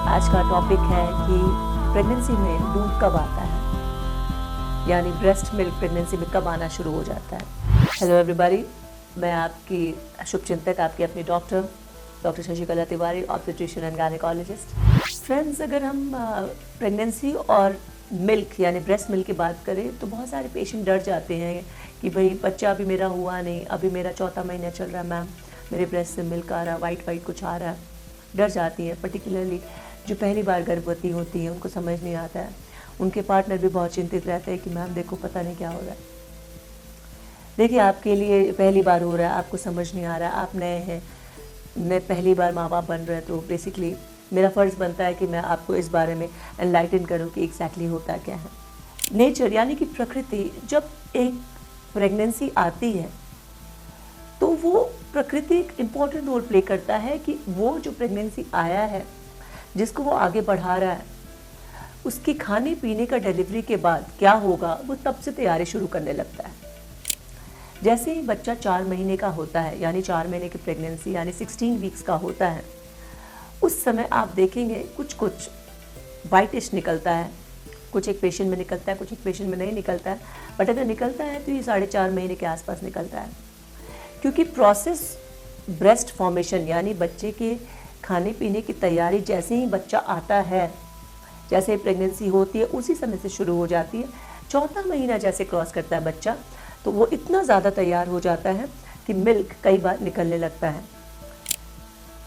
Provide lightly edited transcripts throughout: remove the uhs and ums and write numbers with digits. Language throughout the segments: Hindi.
आज का टॉपिक है कि प्रेगनेंसी में दूध कब आता है, यानी ब्रेस्ट मिल्क प्रेगनेंसी में कब आना शुरू हो जाता है। हेलो एवरीबॉडी, मैं आपकी शुभचिंतक, आपकी अपनी doctor Shashikala Tiwari, obstetrician and gynaecologist. Friends, अगर हम प्रेगनेंसी और मिल्क यानी ब्रेस्ट मिल्क की बात करें तो बहुत सारे पेशेंट डर जाते हैं कि भाई बच्चा अभी मेरा हुआ नहीं, अभी मेरा चौथा महीना चल रहा है मैम, मेरे ब्रेस्ट से मिल्क आ रहा है, वाइट कुछ आ रहा है। डर जाती हैं, पर्टिकुलरली जो पहली बार गर्भवती होती है, उनको समझ नहीं आता है। उनके पार्टनर भी बहुत चिंतित रहते हैं कि मैम देखो पता नहीं क्या हो रहा है। देखिए, आपके लिए पहली बार हो रहा है, आपको समझ नहीं आ रहा है, आप नए हैं, मैं पहली बार माँ बाप बन रहे हैं, तो बेसिकली मेरा फ़र्ज़ बनता है कि मैं आपको इस बारे में एनलाइटन करूँ कि एग्जैक्टली होता क्या है। नेचर यानी कि प्रकृति, जब एक प्रेगनेंसी आती है तो वो प्रकृति एक इम्पॉर्टेंट रोल प्ले करता है कि वो जो प्रेगनेंसी आया है, जिसको वो आगे बढ़ा रहा है, उसकी खाने पीने का डिलीवरी के बाद क्या होगा, वो तब से तैयारी शुरू करने लगता है। जैसे ही बच्चा 4 महीने का होता है, यानी 4 महीने की प्रेगनेंसी यानी 16 वीक्स का होता है, उस समय आप देखेंगे कुछ वाइटिश निकलता है, कुछ एक पेशेंट में निकलता है, कुछ एक पेशेंट में नहीं निकलता है, बट अगर निकलता है तो ये 4.5 महीने के आसपास निकलता है। क्योंकि प्रोसेस ब्रेस्ट फॉर्मेशन यानी बच्चे के खाने पीने की तैयारी जैसे ही बच्चा आता है, जैसे ही प्रेगनेंसी होती है, उसी समय से शुरू हो जाती है। चौथा महीना जैसे क्रॉस करता है बच्चा, तो वो इतना ज़्यादा तैयार हो जाता है कि मिल्क कई बार निकलने लगता है।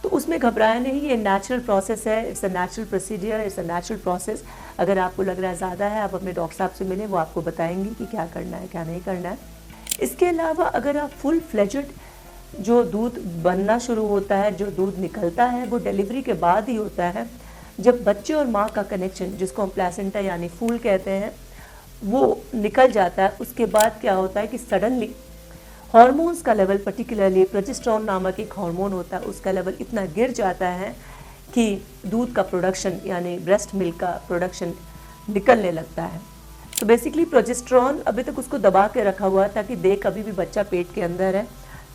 तो उसमें घबराया नहीं, ये नेचुरल प्रोसेस है, it's a natural procedure, it's a natural process. अगर आपको लग रहा है ज़्यादा है, आप अपने डॉक्टर साहब से मिलें, वो आपको बताएंगे कि क्या करना है, क्या नहीं करना है। इसके अलावा अगर आप फुल फ्लेजेड जो दूध बनना शुरू होता है, जो दूध निकलता है, वो डिलीवरी के बाद ही होता है, जब बच्चे और माँ का कनेक्शन, जिसको हम प्लेसेंटा यानी फूल कहते हैं, वो निकल जाता है। उसके बाद क्या होता है कि सडनली हार्मोन्स का लेवल, पर्टिकुलरली प्रोजेस्टेरोन नामक एक हार्मोन होता है, उसका लेवल इतना गिर जाता है कि दूध का प्रोडक्शन यानी ब्रेस्ट मिल्क का प्रोडक्शन निकलने लगता है। तो बेसिकली प्रोजेस्टेरोन अभी तक उसको दबा के रखा हुआ था कि देख अभी भी बच्चा पेट के अंदर है,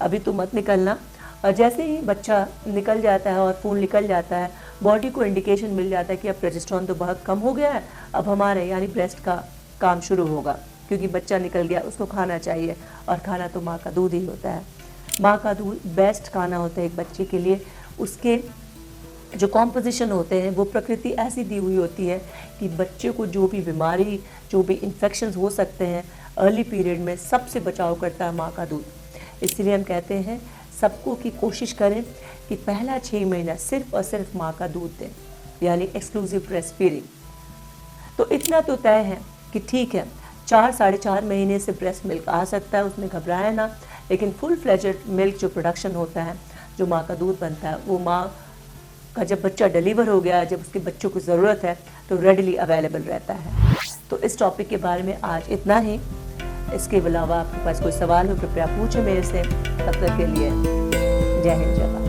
अभी तो मत निकलना। और जैसे ही बच्चा निकल जाता है और खून निकल जाता है, बॉडी को इंडिकेशन मिल जाता है कि अब प्रोजेस्टेरोन तो बहुत कम हो गया है, अब हमारे यानी ब्रेस्ट का काम शुरू होगा, क्योंकि बच्चा निकल गया, उसको खाना चाहिए, और खाना तो माँ का दूध ही होता है। माँ का दूध बेस्ट खाना होता है एक बच्चे के लिए। उसके जो कॉम्पोजिशन होते हैं वो प्रकृति ऐसी दी हुई होती है कि बच्चे को जो भी बीमारी, जो भी इन्फेक्शंस हो सकते हैं अर्ली पीरियड में, सबसे बचाव करता है माँ का दूध। इसलिए हम कहते हैं सबको कि कोशिश करें कि पहला 6 महीना सिर्फ और सिर्फ माँ का दूध दें, यानी एक्सक्लूसिव ब्रेस्ट फीडिंग। तो इतना तो तय है कि ठीक है, 4-4.5 महीने से ब्रेस्ट मिल्क आ सकता है, उसमें घबराए ना। लेकिन फुल फ्लेजेड मिल्क जो प्रोडक्शन होता है, जो माँ का दूध बनता है, वो माँ का जब बच्चा डिलीवर हो गया, जब उसके बच्चों को ज़रूरत है, तो रेडीली अवेलेबल रहता है। तो इस टॉपिक के बारे में आज इतना ही। इसके अलावा आपके पास कोई सवाल हो, कृपया पूछें मेरे से। तब तक के लिए जय हिंद, जय भारत।